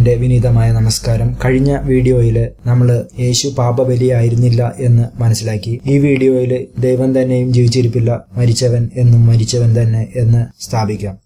എൻ്റെ വിനീതമായ നമസ്കാരം. കഴിഞ്ഞ വീഡിയോയിൽ നമ്മൾ യേശു പാപബലിയായിരുന്നില്ല എന്ന് മനസ്സിലാക്കി. ഈ വീഡിയോയിൽ ദൈവം തന്നെയും ജീവിച്ചിരിപ്പില്ല, മരിച്ചവൻ എന്നും മരിച്ചവൻ തന്നെ എന്ന് സ്ഥാപിക്കാം.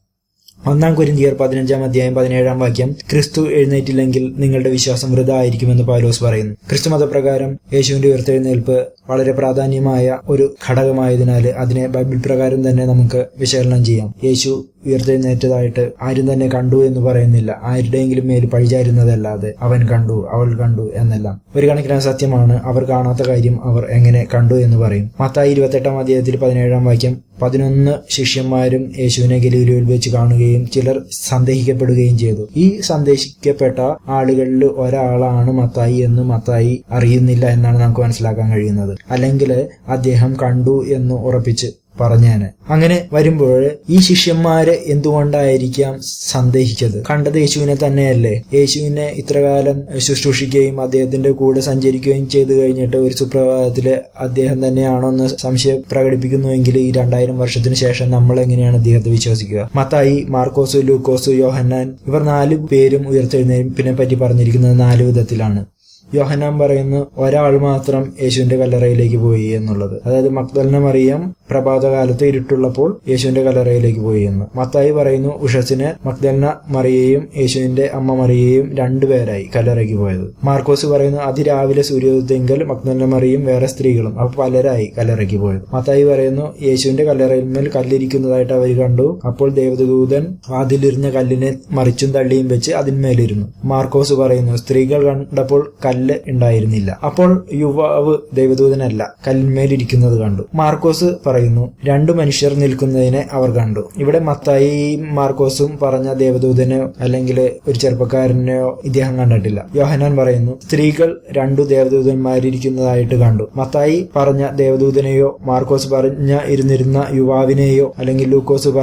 1 കൊരിന്ത്യർ 15 അധ്യായം 17 വാക്യം, ക്രിസ്തു എഴുന്നേറ്റില്ലെങ്കിൽ നിങ്ങളുടെ വിശ്വാസം വൃഥ ആയിരിക്കുമെന്ന് പൗലോസ് പറയുന്നു. ക്രിസ്തു മതപ്രകാരം യേശുവിന്റെ ഉയർത്തെഴുന്നേൽപ്പ് വളരെ പ്രാധാന്യമായ ഒരു ഘടകമായതിനാൽ അതിനെ ബൈബിൾ പ്രകാരം തന്നെ നമുക്ക് വിശകലനം ചെയ്യാം. യേശു ഉയർത്തെഴുന്നേറ്റതായിട്ട് ആരും തന്നെ കണ്ടു എന്ന് പറയുന്നില്ല. ആരുടെയെങ്കിലും മേൽ പഴിചാരുന്നതല്ലാതെ അവൻ കണ്ടു, അവൾ കണ്ടു എന്നെല്ലാം ഒരു കണക്കിന് സത്യമാണ്. അവർ കാണാത്ത കാര്യം അവർ എങ്ങനെ കണ്ടു എന്ന് പറയും. മത്തായി 28 അധ്യായത്തിൽ 17 വാക്യം, 11 ശിഷ്യന്മാരും യേശുവിനെ ഗലീലയിൽ വെച്ച് കാണുകയും ചിലർ സന്ദേഹിക്കപ്പെടുകയും ചെയ്തു. ഈ സന്ദേഹിക്കപ്പെട്ട ആളുകളിൽ ഒരാളാണ് മത്തായി എന്ന് മത്തായി അറിയുന്നില്ല എന്നാണ് നമുക്ക് മനസ്സിലാക്കാൻ കഴിയുന്നത്. അല്ലെങ്കിൽ അദ്ദേഹം കണ്ടു എന്ന് ഉറപ്പിച്ച് പറഞ്ഞേനെ. അങ്ങനെ വരുമ്പോൾ ഈ ശിഷ്യന്മാരെ എന്തുകൊണ്ടായിരിക്കാം സന്ദേഹിച്ചത്? കണ്ടത് യേശുവിനെ തന്നെയല്ലേ? യേശുവിനെ ഇത്രകാലം ശുശ്രൂഷിക്കുകയും അദ്ദേഹത്തിന്റെ കൂടെ സഞ്ചരിക്കുകയും ചെയ്തു കഴിഞ്ഞിട്ട് ഒരു സുപ്രഭാതത്തില് അദ്ദേഹം തന്നെയാണോ എന്ന് സംശയം പ്രകടിപ്പിക്കുന്നുവെങ്കിൽ ഈ 2000 വർഷത്തിന് ശേഷം നമ്മൾ എങ്ങനെയാണ് അദ്ദേഹത്തെ വിശ്വസിക്കുക? മത്തായി, മാർക്കോസ്, ലൂക്കോസ്, യോഹന്നാൻ ഇവർ 4 പേരും ഉയർത്തെഴുന്നേൽപ്പിനെ പറ്റി പറഞ്ഞിരിക്കുന്നത് 4 വിധത്തിലാണ്. യോഹന്നാൻ പറയുന്നു ഒരാൾ മാത്രം യേശുവിന്റെ കല്ലറയിലേക്ക് പോയി എന്നുള്ളത്. അതായത് മഗ്ദലന മറിയം പ്രഭാതകാലത്ത് ഇരുട്ടുള്ളപ്പോൾ യേശുവിന്റെ കല്ലറയിലേക്ക് പോയി എന്ന്. മത്തായി പറയുന്നു ഉഷസിന് മഗ്ദലന മറിയയും യേശുവിന്റെ അമ്മ മറിയയും 2 പേരായി കല്ലറയ്ക്ക് പോയത്. മാർക്കോസ് പറയുന്നു അതിരാവിലെ സൂര്യോദയത്തിൽ മഗ്ദലന മറിയും വേറെ സ്ത്രീകളും, അപ്പൊ പലരായി കല്ലറയ്ക്ക് പോയത്. മത്തായി പറയുന്നു യേശുവിന്റെ കല്ലറയിൽ മേൽ കല്ലിരിക്കുന്നതായിട്ട് അവർ കണ്ടു. അപ്പോൾ ദേവദൂതൻ വാതിലിരുന്ന കല്ലിനെ മറിച്ചും തള്ളിയും വെച്ച് അതിന്മേലിരുന്നു. മാർക്കോസ് പറയുന്നു സ്ത്രീകൾ കണ്ടപ്പോൾ കല്ല് ഉണ്ടായിരുന്നില്ല, അപ്പോൾ യുവാവ് ദൈവദൂതനല്ല കല്ലിന്മേലിരിക്കുന്നത് കണ്ടു. മാർക്കോസ് പറയുന്നു 2 മനുഷ്യർ നിൽക്കുന്നതിനെ അവർ കണ്ടു. ഇവിടെ മത്തായിയും മാർക്കോസും പറഞ്ഞ ദേവദൂതനെയോ അല്ലെങ്കിൽ ഒരു ചെറുപ്പക്കാരനെയോ ഇദ്ദേഹം കണ്ടിട്ടില്ല. യോഹന്നാൻ പറയുന്നു സ്ത്രീകൾ 2 ദേവദൂതന്മാരിരിക്കുന്നതായിട്ട് കണ്ടു. മത്തായി പറഞ്ഞ ദേവദൂതനെയോ മാർക്കോസ് ഇരുന്നിരുന്ന യുവാവിനെയോ അല്ലെങ്കിൽ ലൂക്കോസ്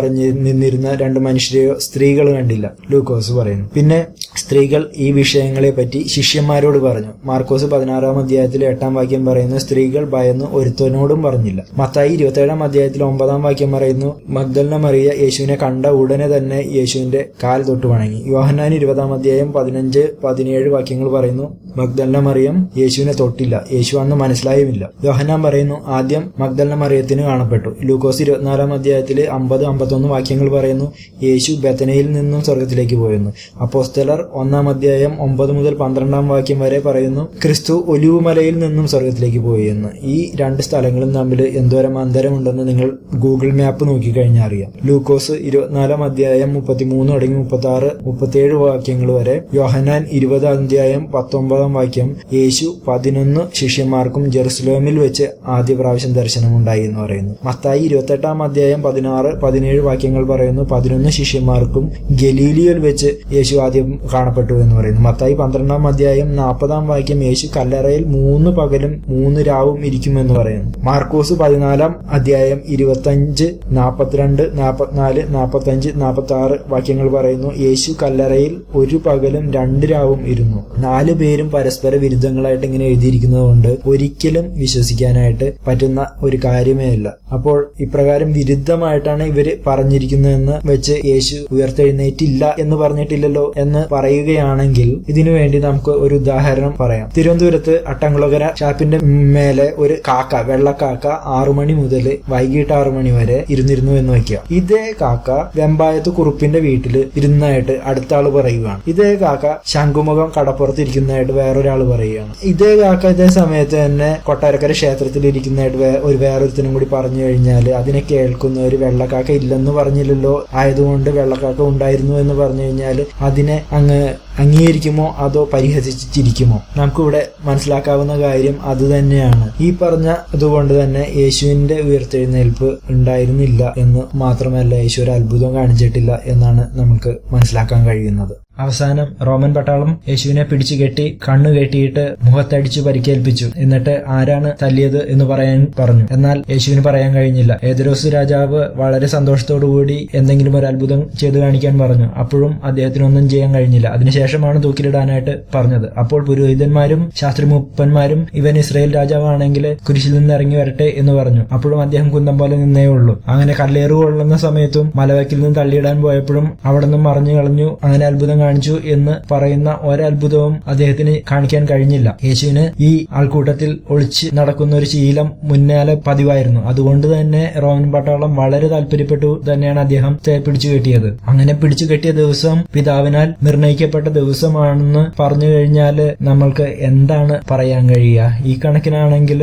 നിന്നിരുന്ന 2 മനുഷ്യരെയോ സ്ത്രീകൾ കണ്ടില്ല, ലൂക്കോസ് പറയുന്നു. പിന്നെ സ്ത്രീകൾ ഈ വിഷയങ്ങളെ പറ്റി ശിഷ്യന്മാരോട് പറഞ്ഞു. മാർക്കോസ് 16 അധ്യായത്തിൽ 8 വാക്യം പറയുന്നു സ്ത്രീകൾ ഭയന്നു ഒരുത്തനോടും പറഞ്ഞില്ല. മത്തായി 27 അധ്യായത്തിൽ 9 വാക്യം പറയുന്നു മഗ്ദലന മറിയ യേശുവിനെ കണ്ട ഉടനെ തന്നെ യേശുവിന്റെ കാൽ തൊട്ട് വണങ്ങി. യോഹന്നാൻ 20 അധ്യായം 15-17 വാക്യങ്ങൾ പറയുന്നു മഗ്ദലന മറിയം യേശുവിനെ തൊട്ടില്ല, യേശു അന്ന് മനസ്സിലായുമില്ല. യോഹന്നാൻ പറയുന്നു ആദ്യം മഗ്ദലന മറിയത്തിന് കാണപ്പെട്ടു. ലൂക്കോസ് 24 അധ്യായത്തിൽ 50-51 വാക്യങ്ങൾ പറയുന്നു യേശു ബെഥനയിൽ നിന്നും സ്വർഗത്തിലേക്ക് പോയെന്ന്. അപ്പോസ്തലർ 1 അധ്യായം 9 മുതൽ 12 വാക്യം വരെ പറയുന്നു ക്രിസ്തു ഒലിവുമലയിൽ നിന്നും സ്വർഗത്തിലേക്ക് പോയി എന്ന്. ഈ 2 സ്ഥലങ്ങളും തമ്മിൽ എന്തോരം അന്തരമുണ്ടെന്ന് നിങ്ങൾ ഗൂഗിൾ മാപ്പ് നോക്കിക്കഴിഞ്ഞാൽ അറിയാം. ലൂക്കോസ് 24 അധ്യായം 33 തുടങ്ങി 36-37 വാക്യങ്ങൾ വരെ. യോഹന്നാൻ 20 അധ്യായം 19 വാക്യം യേശു 11 ശിഷ്യന്മാർക്കും ജെറുസലേമിൽ വെച്ച് ആദ്യ പ്രാവശ്യം ദർശനമുണ്ടായി എന്ന് പറയുന്നു. മത്തായി 28 അധ്യായം 16-17 വാക്യങ്ങൾ പറയുന്നു 11 ശിഷ്യന്മാർക്കും ഗലീലിയിൽ വെച്ച് യേശു ആദ്യം കാണപ്പെട്ടു എന്ന് പറയുന്നു. മത്തായി 12 അധ്യായം 40 വാക്യം യേശു കല്ലറയിൽ 3 പകലും 3 രാവും ഇരിക്കുമെന്ന് പറയുന്നു. മാർക്കോസ് 14 അധ്യായം 25, 42, 44, 45, 46 വാക്യങ്ങൾ പറയുന്നു യേശു കല്ലറയിൽ 1 പകലും 2 രാവും ഇരുന്നു. 4 പേരും പരസ്പര വിരുദ്ധങ്ങളായിട്ട് ഇങ്ങനെ എഴുതിയിരിക്കുന്നത് കൊണ്ട് ഒരിക്കലും വിശ്വസിക്കാനായിട്ട് പറ്റുന്ന ഒരു കാര്യമേ അല്ല. അപ്പോൾ ഇപ്രകാരം വിരുദ്ധമായിട്ടാണ് ഇവര് പറഞ്ഞിരിക്കുന്നതെന്ന് വെച്ച് യേശു ഉയർത്തെഴുന്നേറ്റില്ല എന്ന് പറഞ്ഞിട്ടില്ലല്ലോ എന്ന് പറയുകയാണെങ്കിൽ ഇതിനു വേണ്ടി നമുക്ക് ഒരു ഉദാഹരണം പറയാം. തിരുവനന്തപുരത്ത് അട്ടംകുളകര ഷാപ്പിന്റെ മേലെ ഒരു കാക്ക, വെള്ളക്കാക്ക 6 മണി മുതൽ വൈകിട്ട് 6 മണി വരെ ഇരുന്നിരുന്നു എന്ന് വയ്ക്കുക. ഇതേ കാക്ക വെമ്പായത്ത് കുറുപ്പിന്റെ വീട്ടിൽ ഇരുന്നതായിട്ട് അടുത്ത ആള് പറയുകയാണ്. ഇതേ കാക്ക ശംഖുമുഖം കടപ്പുറത്ത് ഇരിക്കുന്നതായിട്ട് വേറൊരാൾ പറയുകയാണ്. ഇതേ കാക്ക ഇതേ സമയത്ത് തന്നെ കൊട്ടാരക്കര ക്ഷേത്രത്തിൽ ഇരിക്കുന്നതായിട്ട് വേറൊരുത്തനും കൂടി പറഞ്ഞു കഴിഞ്ഞാൽ അതിനെ കേൾക്കുന്ന ഒരു വെള്ളക്കാക്ക ഇല്ലെന്ന് പറഞ്ഞില്ലല്ലോ, ആയതുകൊണ്ട് വെള്ളക്കാക്ക ഉണ്ടായിരുന്നു എന്ന് പറഞ്ഞു കഴിഞ്ഞാൽ അതിനെ അങ്ങ് അംഗീകരിക്കുമോ അതോ പരിഹസിച്ചിരിക്കുമോ? നമുക്കിവിടെ മനസ്സിലാക്കാവുന്ന കാര്യം അത് തന്നെയാണ്. ഈ പറഞ്ഞ അതുകൊണ്ട് തന്നെ യേശുവിന്റെ ഉയർത്തെഴുന്നേൽപ്പ് ഉണ്ടായിരുന്നില്ല എന്ന് മാത്രമല്ല യേശു ഒരു അത്ഭുതം കാണിച്ചിട്ടില്ല എന്നാണ് നമുക്ക് മനസ്സിലാക്കാൻ കഴിയുന്നത്. അവസാനം റോമൻ പട്ടാളം യേശുവിനെ പിടിച്ചു കെട്ടി കണ്ണു കെട്ടിയിട്ട് മുഖത്തടിച്ചു പരിക്കേൽപ്പിച്ചു. എന്നിട്ട് ആരാണ് തല്ലിയത് എന്ന് പറയാൻ പറഞ്ഞു. എന്നാൽ യേശുവിന് പറയാൻ കഴിഞ്ഞില്ല. ഏദരോസ് രാജാവ് വളരെ സന്തോഷത്തോടുകൂടി എന്തെങ്കിലും ഒരു അത്ഭുതം ചെയ്തു കാണിക്കാൻ പറഞ്ഞു. അപ്പോഴും അദ്ദേഹത്തിനൊന്നും ചെയ്യാൻ കഴിഞ്ഞില്ല. അതിനുശേഷമാണ് തൂക്കിലിടാനായിട്ട് പറഞ്ഞത്. അപ്പോൾ പുരോഹിതന്മാരും ശാസ്ത്രിമൂപ്പന്മാരും ഇവൻ ഇസ്രായേൽ രാജാവാണെങ്കിൽ കുരിശിൽ നിന്ന് ഇറങ്ങി വരട്ടെ എന്ന് പറഞ്ഞു. അപ്പോഴും അദ്ദേഹം കുന്തം പോലെ നിന്നേ ഉള്ളൂ. അങ്ങനെ കല്ലേറ് കൊള്ളുന്ന സമയത്തും മലവക്കിൽ നിന്ന് തള്ളിയിടാൻ പോയപ്പോഴും അവിടെ നിന്നും മറിഞ്ഞു കളഞ്ഞു. അങ്ങനെ അത്ഭുതം കാണിച്ചു എന്ന് പറയുന്ന ഒരത്ഭുതവും അദ്ദേഹത്തിന് കാണിക്കാൻ കഴിഞ്ഞില്ല. യേശുവിന് ഈ ആൾക്കൂട്ടത്തിൽ ഒളിച്ച് നടക്കുന്ന ഒരു ശീലം മുന്നാലെ പതിവായിരുന്നു. അതുകൊണ്ട് തന്നെ റോമൻ പട്ടാളം വളരെ താല്പര്യപ്പെട്ടു തന്നെയാണ് അദ്ദേഹത്തെ പിടിച്ചു കെട്ടിയത്. അങ്ങനെ പിടിച്ചു കെട്ടിയ ദിവസം പിതാവിനാൽ നിർണയിക്കപ്പെട്ട ദിവസമാണെന്ന് പറഞ്ഞു കഴിഞ്ഞാൽ നമ്മൾക്ക് എന്താണ് പറയാൻ കഴിയുക? ഈ കണക്കിനാണെങ്കിൽ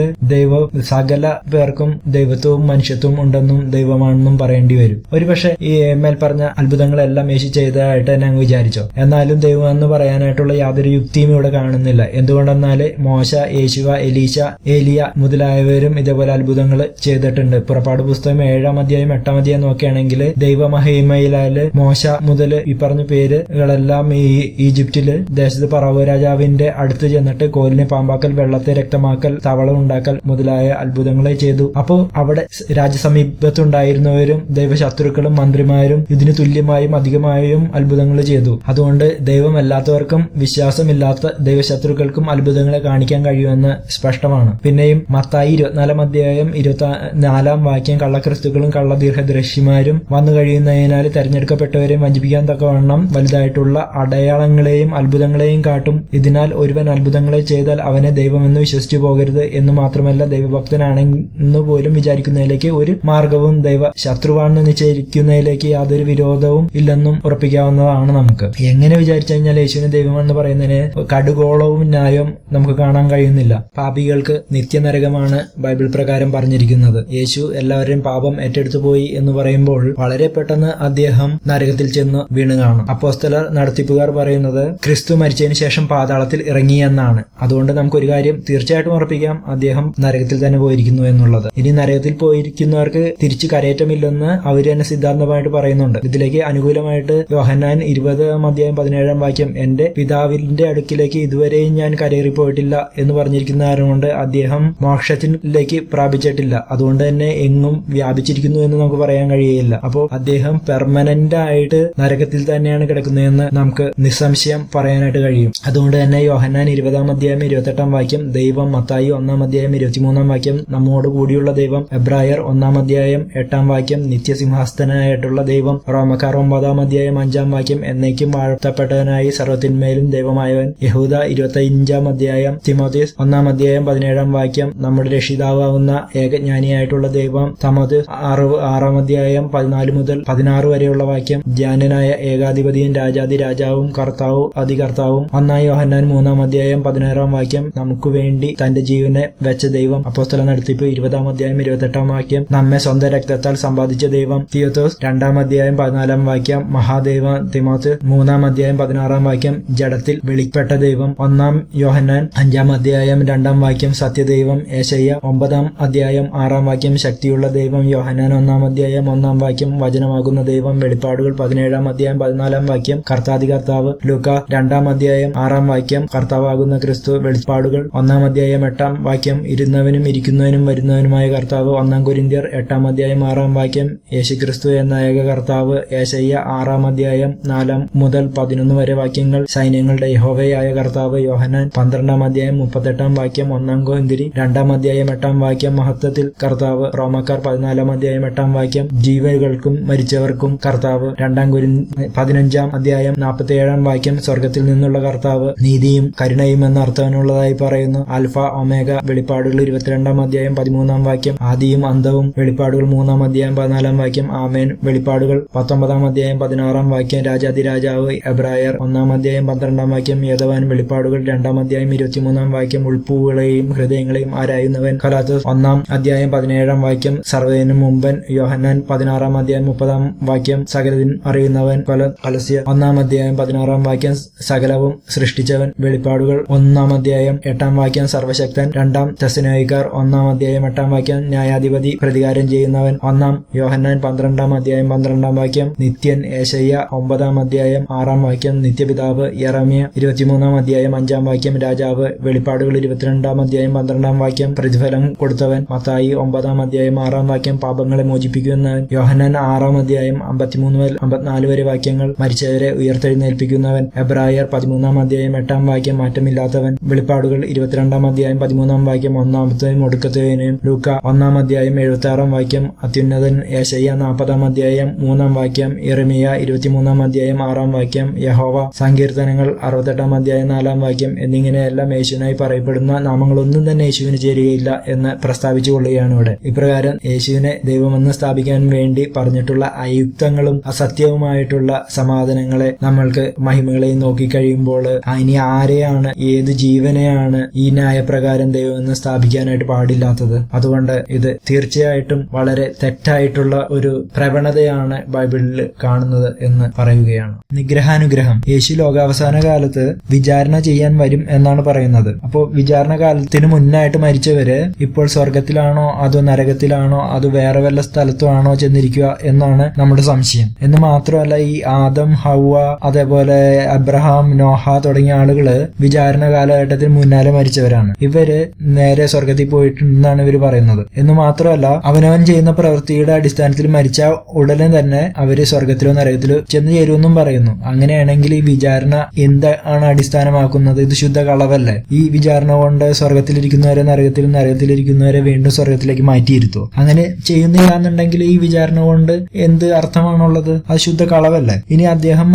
സകല പേർക്കും ദൈവത്വവും മനുഷ്യത്വവും ഉണ്ടെന്നും ദൈവമാണെന്നും പറയേണ്ടി വരും. ഒരുപക്ഷെ ഈ മേൽപ്പറഞ്ഞ അത്ഭുതങ്ങളെല്ലാം യേശു ചെയ്തതായിട്ട് തന്നെ അങ്ങ് വിചാരിച്ചോ? എന്നാലും ദൈവം എന്ന് പറയാനായിട്ടുള്ള യാതൊരു യുക്തിയും ഇവിടെ കാണുന്നില്ല. എന്തുകൊണ്ടെന്നാൽ മോശ, യേശുവ, എലീശ, ഏലിയ മുതലായവരും ഇതേപോലെ അത്ഭുതങ്ങൾ ചെയ്തിട്ടുണ്ട്. പുറപ്പാട് പുസ്തകം 7-ാം അധ്യായം 8-ാം അധ്യായം നോക്കുകയാണെങ്കിൽ ദൈവമഹിമയിലാല് മോശ മുതൽ ഈ പറഞ്ഞ പേരുകളെല്ലാം ഈ ഈജിപ്തില് ദേശത്ത് പറവ രാജാവിന്റെ അടുത്ത് ചെന്നിട്ട് കോലിനെ പാമ്പാക്കൽ, വെള്ളത്തെ രക്തമാക്കൽ, തവള ഉണ്ടാക്കൽ മുതലായ അത്ഭുതങ്ങളെ ചെയ്തു. അപ്പോൾ അവിടെ രാജ്യസമീപത്തുണ്ടായിരുന്നവരും ദൈവശത്രുക്കളും മന്ത്രിമാരും ഇതിന് തുല്യമായും അധികമായും അത്ഭുതങ്ങൾ ചെയ്തു. അതുകൊണ്ട് ദൈവമല്ലാത്തവർക്കും വിശ്വാസമില്ലാത്ത ദൈവശത്രുക്കൾക്കും അത്ഭുതങ്ങളെ കാണിക്കാൻ കഴിയുമെന്ന് സ്പഷ്ടമാണ്. പിന്നെയും മത്തായി 24-ാം അധ്യായം 24-ാം വാക്യം കള്ളക്രിസ്തുക്കളും കള്ളദീർഘദർശിമാരും വന്നു കഴിയുന്നതിനാൽ തെരഞ്ഞെടുക്കപ്പെട്ടവരെയും വഞ്ചിപ്പിക്കാൻ തക്കവണ്ണം വലുതായിട്ടുള്ള അടയാളങ്ങളെയും അത്ഭുതങ്ങളെയും കാട്ടും. ഇതിനാൽ ഒരുവൻ അത്ഭുതങ്ങളെ ചെയ്താൽ അവനെ ദൈവമെന്ന് വിശ്വസിച്ചു പോകരുത് എന്ന് മാത്രമല്ല ദൈവഭക്തനാണെന്ന് പോലും വിചാരിക്കുന്നതിലേക്ക് ഒരു മാർഗവും ദൈവ ശത്രുവാണെന്ന് നിശ്ചയിക്കുന്നതിലേക്ക് യാതൊരു വിരോധവും ഇല്ലെന്നും ഉറപ്പിക്കാവുന്നതാണ്. നമുക്ക് എങ്ങനെ വിചാരിച്ചു കഴിഞ്ഞാൽ യേശുവിനെ ദൈവമെന്ന് പറയുന്നതിന് കടുകോളവും ന്യായവും നമുക്ക് കാണാൻ കഴിയുന്നില്ല. പാപികൾക്ക് നിത്യനരകമാണ് ബൈബിൾ പ്രകാരം പറഞ്ഞിരിക്കുന്നത്. യേശു എല്ലാവരുടെയും പാപം ഏറ്റെടുത്തു പോയി എന്ന് പറയുമ്പോൾ വളരെ പെട്ടെന്ന് അദ്ദേഹം നരകത്തിൽ ചെന്ന് വീണ് കാണും. അപ്പോസ്തലർ നടത്തിപ്പുകാർ പറയുന്നത് ക്രിസ്തു മരിച്ചതിന് ശേഷം പാതാളത്തിൽ ഇറങ്ങിയെന്നാണ്. അതുകൊണ്ട് നമുക്കൊരു കാര്യം തീർച്ചയായിട്ടും ഉറപ്പിക്കാം, അദ്ദേഹം നരകത്തിൽ തന്നെ പോയിരിക്കുന്നു എന്നുള്ളത്. ഇനി നരകത്തിൽ പോയിരിക്കുന്നവർക്ക് തിരിച്ചു കരയേറ്റമില്ലെന്ന് അവർ തന്നെ സിദ്ധാന്തമായിട്ട് പറയുന്നുണ്ട്. ഇതിലേക്ക് അനുകൂലമായിട്ട് യോഹന്നാൻ 20-ാം അധ്യായം 17-ാം വാക്യം എന്റെ പിതാവിന്റെ അടുക്കിലേക്ക് ഇതുവരെയും ഞാൻ കരയേറിപ്പോയിട്ടില്ല എന്ന് പറഞ്ഞിരിക്കുന്ന കാരണം കൊണ്ട് അദ്ദേഹം മോക്ഷത്തിലേക്ക് പ്രാപിച്ചിട്ടില്ല. അതുകൊണ്ട് തന്നെ എങ്ങും വ്യാപിച്ചിരിക്കുന്നു എന്ന് നമുക്ക് പറയാൻ കഴിയില്ല. അപ്പോൾ അദ്ദേഹം പെർമനന്റ് ആയിട്ട് നരകത്തിൽ തന്നെയാണ് കിടക്കുന്നതെന്ന് നമുക്ക് നിസ്സംശയം പറയാനായിട്ട് കഴിയും. അതുകൊണ്ട് തന്നെ യോഹന്നാൻ 20-ാം അധ്യായം 28-ാം വാക്യം ദൈവം, മത്തായി 1-ാം അധ്യായം 23-ാം വാക്യം നമ്മോട് കൂടിയുള്ള ദൈവം, എബ്രായർ 1-ാം അധ്യായം 8-ാം വാക്യം നിത്യസിംഹാസനായിട്ടുള്ള ദൈവം, റോമക്കാർ 9-ാം അധ്യായം 5-ാം വാക്യം എന്നേക്കും വാഴ്ത്തപ്പെട്ടവനായി സർവ്വത്തിന്മേലും ദൈവമായവൻ, യഹൂദ 25-ാം അധ്യായം, തിമോഥെയോസ് 1-ാം അധ്യായം 17-ാം വാക്യം നമ്മുടെ രക്ഷിതാവാകുന്ന ഏകജ്ഞാനിയായിട്ടുള്ള ദൈവം, തമോഥെയോസ് 6-ാം അധ്യായം 14 മുതൽ 16 വരെയുള്ള വാക്യം ജ്ഞാനനായ ഏകാധിപതിയും രാജാതി രാജാവും കർത്താവും അതികർത്താവും, 1 യോഹന്നാൻ 3-ാം അധ്യായം 16-ാം വാക്യം നമുക്ക് വേണ്ടി തന്റെ ജീവനെ വെച്ച ദൈവം, അപ്പോസ്തല നടത്തിപ്പ് 20-ാം അധ്യായം 28-ാം വാക്യം നമ്മെ സ്വന്തം രക്തത്താൽ സമ്പാദിച്ച ദൈവം, തിയോത്തോസ് 2-ാം അധ്യായം 14-ാം വാക്യം മഹാദൈവം, തിമോഥെയോസ് 3-ാം അധ്യായം 16-ാം വാക്യം ജഡത്തിൽ വെളിപ്പെട്ട ദൈവം, 1 യോഹന്നാൻ 5-ാം അധ്യായം 2-ാം വാക്യം സത്യദൈവം, ഏശയ്യ 9-ാം അധ്യായം 6-ാം വാക്യം ശക്തിയുള്ള ദൈവം, യോഹന്നാൻ 1-ാം അധ്യായം 1-ാം വാക്യം വചനമാകുന്ന ദൈവം, വെളിപ്പാടുകൾ 17-ാം അധ്യായം 14-ാം വാക്യം കർത്താതി കർത്താവ്, ലൂക്ക 2-ാം അധ്യായം 6-ാം വാക്യം കർത്താവാകുന്ന ക്രിസ്തു, വെളിപ്പാടുകൾ 1-ാം അധ്യായം 8-ാം വാക്യം ഇരുന്നവനും ഇരിക്കുന്നവനും വരുന്നവനുമായ കർത്താവ്, 1 കൊരിന്ത്യർ 8-ാം അധ്യായം 6-ാം വാക്യം യേശുക്രിസ്തു എന്ന ഏക കർത്താവ്, ഏശയ്യ 6-ാം അധ്യായം 4 മുതൽ 11 വരെ വാക്യങ്ങൾ സൈന്യങ്ങളുടെ യഹോവയായ കർത്താവ്, യോഹന്നാൻ 12-ാം അധ്യായം 38-ാം വാക്യം 1 കൊരിന്ത്യർ 2-ാം അധ്യായം 8-ാം വാക്യം മഹത്വത്തിൽ കർത്താവ്, റോമക്കാർ 14-ാം അധ്യായം 8-ാം വാക്യം ജീവകൾക്കും മരിച്ചവർക്കും കർത്താവ്, 2 കൊരിന്ത്യർ 15-ാം അധ്യായം 47-ാം വാക്യം സ്വർഗത്തിൽ നിന്നുള്ള കർത്താവ്, നീതിയും കരുണയും എന്ന അർത്ഥത്തിനുള്ളതായി പറയുന്നു, ആൽഫ ഒമേഗ, വെളിപ്പാടുകൾ 22-ാം അധ്യായം 13-ാം വാക്യം ആദിയും അന്തവും, വെളിപ്പാടുകൾ 3-ാം അധ്യായം 14-ാം വാക്യം ആമേൻ, വെളിപ്പാടുകൾ 19-ാം അധ്യായം 16-ാം വാക്യം രാജാതി രാജാവ്, എബ്രായർ 1-ാം അധ്യായം 12-ാം വാക്യം യദവാൻ, വെളിപ്പാടുകൾ 2-ാം അധ്യായം 23-ാം വാക്യം ഉൾപ്പൂവുകളെയും ഹൃദയങ്ങളെയും ആരായുന്നവൻ, കലാത്തോസ് 1-ാം അധ്യായം 17-ാം വാക്യം സർവ്വതിനും മുമ്പൻ, യോഹന്നാൻ 16-ാം അധ്യായം 30-ാം വാക്യം സകലതിൻ അറിയുന്നവൻ, കൊലസ്യ 1-ാം അധ്യായം 16-ാം വാക്യം സകലവും സൃഷ്ടിച്ചവൻ, വെളിപ്പാടുകൾ 1-ാം അധ്യായം 8-ാം വാക്യം സർവശക്തൻ, 2-ാം തെസ്സലോനിക്കർ 1-ാം അധ്യായം 8-ാം വാക്യം ന്യായാധിപതി പ്രതികാരം ചെയ്യുന്നവൻ, 1-ാം യോഹന്നാൻ 12-ാം അധ്യായം 12-ാം വാക്യം നിത്യൻ, ഏശയ്യ 9-ാം അധ്യായം 6-ാം വാക്യം നിത്യപിതാവ്, യെറമ്യ 23-ാം അധ്യായം 5-ാം വാക്യം രാജാവ്, വെളിപ്പാടുകൾ 22-ാം അധ്യായം 12-ാം വാക്യം പ്രതിഫലം കൊടുത്തവൻ, മത്തായി 9-ാം അധ്യായം 6-ാം വാക്യം പാപങ്ങളെ മോചിപ്പിക്കുന്നവൻ, യോഹന്നാൻ 6-ാം അധ്യായം 53 മുതൽ 54 വരെ വാക്യങ്ങൾ മരിച്ചവരെ ഉയർത്തെഴുന്നേൽപ്പിക്കുന്നവൻ, എബ്രായർ 13-ാം അധ്യായം 8-ാം വാക്യം മാറ്റമില്ലാത്തവൻ, വെളിപ്പാടുകൾ 22-ാം അധ്യായം 13-ാം വാക്യം ഒന്നാമത്തെയും ഒടുക്കത്തെയും, ലൂക്ക 1-ാം അധ്യായം 76-ാം വാക്യം അത്യുന്നതൻ, ഏശയ്യ 40-ാം അധ്യായം 3-ാം വാക്യം, യെറമിയ 23-ാം അധ്യായം 6-ാം വാക്യം വാക്യം, യഹോവ, സങ്കീർത്തനങ്ങൾ 68 അധ്യായം 4 വാക്യം എന്നിങ്ങനെയെല്ലാം യേശുവിനായി പറയപ്പെടുന്ന നാമങ്ങളൊന്നും തന്നെ യേശുവിന് ചേരുകയില്ല എന്ന് പ്രസ്താവിച്ചു കൊള്ളുകയാണ് ഇവിടെ. ഇപ്രകാരം യേശുവിനെ ദൈവമെന്ന് സ്ഥാപിക്കാൻ വേണ്ടി പറഞ്ഞിട്ടുള്ള അയുക്തങ്ങളും അസത്യവുമായിട്ടുള്ള സമാധാനങ്ങളെ നമ്മൾക്ക് മഹിമകളെയും നോക്കിക്കഴിയുമ്പോൾ ഇനി ആരെയാണ്, ഏത് ജീവനെയാണ് ഈ ന്യായപ്രകാരം ദൈവമെന്ന് സ്ഥാപിക്കാനായിട്ട് പാടില്ലാത്തത്? അതുകൊണ്ട് ഇത് തീർച്ചയായിട്ടും വളരെ തെറ്റായിട്ടുള്ള ഒരു പ്രവണതയാണ് ബൈബിളിൽ കാണുന്നത് എന്ന് പറയുകയാണ്. നിഗ്രഹാനുഗ്രഹം. യേശു ലോകാവസാന കാലത്ത് വിചാരണ ചെയ്യാൻ വരും എന്നാണ് പറയുന്നത്. അപ്പോൾ വിചാരണ കാലത്തിന് മുന്നായിട്ട് മരിച്ചവര് ഇപ്പോൾ സ്വർഗത്തിലാണോ അതോ നരകത്തിലാണോ അതോ വേറെ വല്ല സ്ഥലത്തുമാണോ ചെന്നിരിക്കുക എന്നാണ് നമ്മുടെ സംശയം. എന്ന് മാത്രമല്ല, ഈ ആദം, ഹവ്വ, അതേപോലെ അബ്രഹാം, നോഹ തുടങ്ങിയ ആളുകള് വിചാരണ കാലഘട്ടത്തിൽ മുന്നാലെ മരിച്ചവരാണ്. ഇവര് നേരെ സ്വർഗത്തിൽ പോയിട്ടുണ്ടെന്നാണ് ഇവർ പറയുന്നത്. എന്ന് മാത്രമല്ല, അവനവൻ ചെയ്യുന്ന പ്രവൃത്തിയുടെ അടിസ്ഥാനത്തിൽ മരിച്ച ഉടനെ തന്നെ അവര് സ്വർഗത്തിലോ നരകത്തിലോ ചെന്ന് ചേരുമെന്നും പറയുന്നു. അങ്ങനെയാണെങ്കിൽ ഈ വിചാരണ എന്താണ് അടിസ്ഥാനമാക്കുന്നത്? ഇത് ശുദ്ധ കളവല്ലേ? ഈ വിചാരണ കൊണ്ട് സ്വർഗത്തിലിരിക്കുന്നവരെ നരകത്തിലും നരകത്തിലിരിക്കുന്നവരെ വീണ്ടും സ്വർഗത്തിലേക്ക് മാറ്റിയിരുത്തോ? അങ്ങനെ ചെയ്യുന്നില്ല എന്നുണ്ടെങ്കിൽ ഈ വിചാരണ കൊണ്ട് എന്ത് അർത്ഥമാണുള്ളത്? അത് ശുദ്ധ കളവല്ലേ? ഇനി അദ്ദേഹം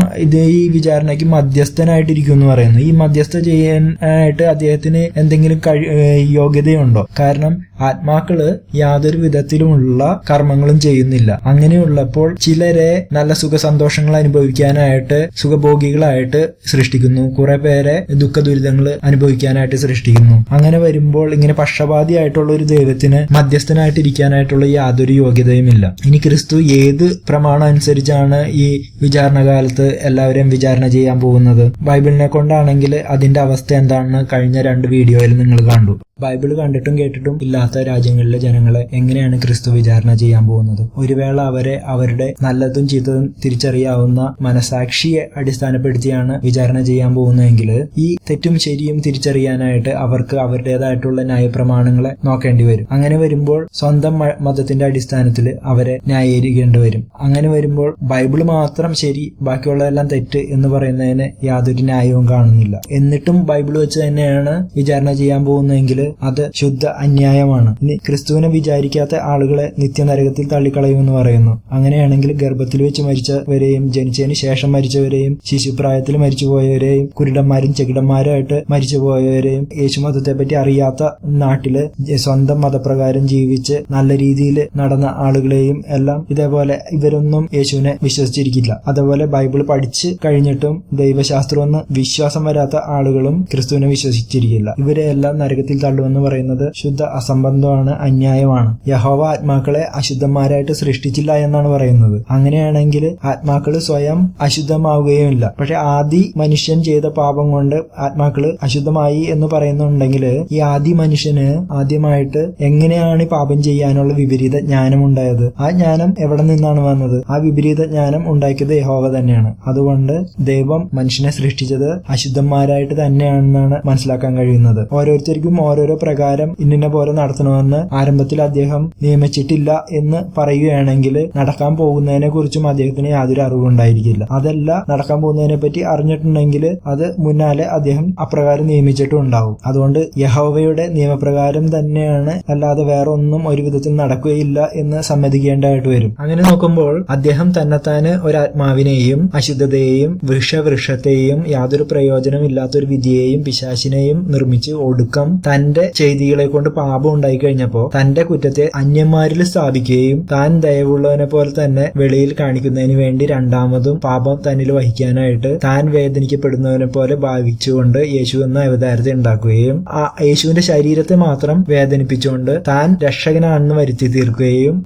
ഈ വിചാരണയ്ക്ക് മധ്യസ്ഥനായിട്ടിരിക്കും എന്ന് പറയുന്നു. ഈ മധ്യസ്ഥ ചെയ്യാനായിട്ട് അദ്ദേഹത്തിന് എന്തെങ്കിലും യോഗ്യതയുണ്ടോ? കാരണം ആത്മാക്കള് യാതൊരു വിധത്തിലുമുള്ള കർമ്മങ്ങളും ചെയ്യുന്നില്ല. അങ്ങനെയുള്ളപ്പോൾ ചിലരെ നല്ല സുഖസന്തോഷങ്ങൾ അനുഭവിക്കാനായിട്ട് സുഖഭോഗികളായിട്ട് സൃഷ്ടിക്കുന്നു, കുറെ പേരെ ദുഃഖ ദുരിതങ്ങൾ അനുഭവിക്കാനായിട്ട് സൃഷ്ടിക്കുന്നു. അങ്ങനെ വരുമ്പോൾ ഇങ്ങനെ പക്ഷപാതിയായിട്ടുള്ള ഒരു ദൈവത്തിന് മധ്യസ്ഥനായിട്ടിരിക്കാനായിട്ടുള്ള യാതൊരു യോഗ്യതയുമില്ല. ഇനി ക്രിസ്തു ഏത് പ്രമാണം അനുസരിച്ചാണ് ഈ വിചാരണ കാലത്ത് എല്ലാവരെയും വിചാരണ ചെയ്യാൻ പോകുന്നത്? ബൈബിളിനെ കൊണ്ടാണെങ്കിൽ അതിന്റെ അവസ്ഥ എന്താണെന്ന് കഴിഞ്ഞ 2 വീഡിയോയിൽ നിങ്ങൾ കണ്ടു. ബൈബിൾ കണ്ടിട്ടും കേട്ടിട്ടും ഇല്ലാത്ത രാജ്യങ്ങളിലെ ജനങ്ങളെ എങ്ങനെയാണ് ക്രിസ്തു വിചാരണ ചെയ്യാൻ പോകുന്നത്? ഒരു വേള അവരെ അവരുടെ നല്ലതും ചീത്തതും തിരിച്ചറിയാവുന്ന മനസാക്ഷിയെ അടിസ്ഥാനപ്പെടുത്തിയാണ് വിചാരണ ചെയ്യാൻ പോകുന്നതെങ്കിൽ ഈ തെറ്റും ശരിയും തിരിച്ചറിയാനായിട്ട് അവർക്ക് അവരുടേതായിട്ടുള്ള ന്യായപ്രമാണങ്ങളെ നോക്കേണ്ടി വരും. അങ്ങനെ വരുമ്പോൾ സ്വന്തം മതത്തിന്റെ അടിസ്ഥാനത്തിൽ അവരെ ന്യായീകരിക്കേണ്ടി വരും. അങ്ങനെ വരുമ്പോൾ ബൈബിൾ മാത്രം ശരി, ബാക്കിയുള്ളതെല്ലാം തെറ്റ് എന്ന് പറയുന്നതിന് യാതൊരു ന്യായവും കാണുന്നില്ല. എന്നിട്ടും ബൈബിൾ വെച്ച് തന്നെയാണ് വിചാരണ ചെയ്യാൻ പോകുന്നതെങ്കിൽ അത് ശുദ്ധ അന്യായമാണ്. ഇനി ക്രിസ്തുവിനെ വിചാരിക്കാത്ത ആളുകളെ നിത്യനരകത്തിൽ തള്ളിക്കളയുമെന്ന് പറയുന്നു. അങ്ങനെയാണെങ്കിൽ ഗർഭത്തിൽ വെച്ച് മരിച്ചവരെയും ജനിച്ചതിന് ശേഷം മരിച്ചവരെയും ശിശുപ്രായത്തിൽ മരിച്ചുപോയവരെയും കുരുടന്മാരും ചെകിടന്മാരായിട്ട് മരിച്ചുപോയവരെയും യേശുമതത്തെ പറ്റി അറിയാത്ത നാട്ടില് സ്വന്തം മതപ്രകാരം ജീവിച്ച് നല്ല രീതിയിൽ നടന്ന ആളുകളെയും എല്ലാം ഇതേപോലെ ഇവരൊന്നും യേശുവിനെ വിശ്വസിച്ചിരിക്കില്ല. അതേപോലെ ബൈബിൾ പഠിച്ച് കഴിഞ്ഞിട്ടും ദൈവശാസ്ത്രമൊന്ന് വിശ്വാസം വരാത്ത ആളുകളും ക്രിസ്തുവിനെ വിശ്വസിച്ചിരിക്കില്ല. ഇവരെല്ലാം നരകത്തിൽ തള്ളുമെന്ന് പറയുന്നത് ശുദ്ധ അസംബന്ധമാണ്, അന്യായമാണ്. യഹോവ ആത്മാക്കളെ അശുദ്ധന്മാരായിട്ട് സൃഷ്ടിച്ചില്ല എന്നാണ് പറയുന്നത്. അങ്ങനെയാണെങ്കിൽ ആത്മാക്കള് സ്വയം അശുദ്ധമാവുകയുമില്ല. പക്ഷെ ആദി മനുഷ്യൻ ചെയ്ത പാപം കൊണ്ട് ആത്മാക്കള് അശുദ്ധമായി എന്ന് പറയുന്നുണ്ടെങ്കിൽ ഈ ആദി മനുഷ്യന് ആദ്യമായിട്ട് എങ്ങനെയാണ് ഈ പാപം ചെയ്യാനുള്ള വിപരീത ജ്ഞാനം ഉണ്ടായത്? ആ ജ്ഞാനം എവിടെ നിന്നാണ് വന്നത്? ആ വിപരീത ജ്ഞാനം ഉണ്ടാക്കിയത് യഹോവ തന്നെയാണ്. അതുകൊണ്ട് ദൈവം മനുഷ്യനെ സൃഷ്ടിച്ചത് അശുദ്ധന്മാരായിട്ട് തന്നെയാണെന്നാണ് മനസ്സിലാക്കാൻ കഴിയുന്നത്. ഓരോരുത്തർക്കും ഓരോരോ പ്രകാരം ഇന്ന പോലെ നടത്തണമെന്ന് ആരംഭത്തിൽ അദ്ദേഹം നിയമിച്ചിട്ടില്ല എന്ന് പറയുകയാണെങ്കിൽ നടക്കാൻ പോകുന്നതിനെ കുറിച്ചും അദ്ദേഹത്തിന് യാതൊരു അറിവുണ്ടായിരിക്കില്ല. അതല്ല, നടക്കാൻ പോകുന്നതിനെ പറ്റി അറിഞ്ഞിട്ടുണ്ടെങ്കിൽ അത് മുന്നാലെ അദ്ദേഹം അപ്രകാരം നിയമിച്ചിട്ടും ഉണ്ടാവും. അതുകൊണ്ട് യഹോവയുടെ നിയമപ്രകാരം തന്നെയാണ്, അല്ലാതെ വേറെ ഒന്നും ഒരു വിധത്തിൽ നടക്കുകയില്ല എന്ന് സമ്മതിക്കേണ്ടതായിട്ട് വരും. അങ്ങനെ നോക്കുമ്പോൾ അദ്ദേഹം തന്നെത്താന് ഒരാത്മാവിനെയും അശുദ്ധതയെയും വൃക്ഷത്തെയും യാതൊരു പ്രയോജനമില്ലാത്തൊരു വിധിയെയും പിശാചിനെയും നിർമ്മിച്ച് ഒടുക്കം തന്റെ ചെയ്തികളെ കൊണ്ട് പാപം ഉണ്ടായി കഴിഞ്ഞപ്പോ തന്റെ കുറ്റത്തെ അന്യന്മാരിൽ സ്ഥാപിക്കുകയും താൻ ദയവുള്ളവനെ പോലെ തന്നെ വെളിയിൽ കാണിക്കുന്നതിന് വേണ്ടി രണ്ടാമതും പാപം തന്നിൽ വഹിക്കാനായിട്ട് താൻ വേദനിക്കപ്പെടുന്നവനെ പോലെ ഭാവിച്ചുകൊണ്ട് യേശു എന്ന അവതാരത്തെ ഉണ്ടാക്കുകയും ആ യേശുവിന്റെ ശരീരത്തെ മാത്രം വേദനിപ്പിച്ചുകൊണ്ട് താൻ രക്ഷകനാണെന്ന് വരുത്തി തീർക്കുകയും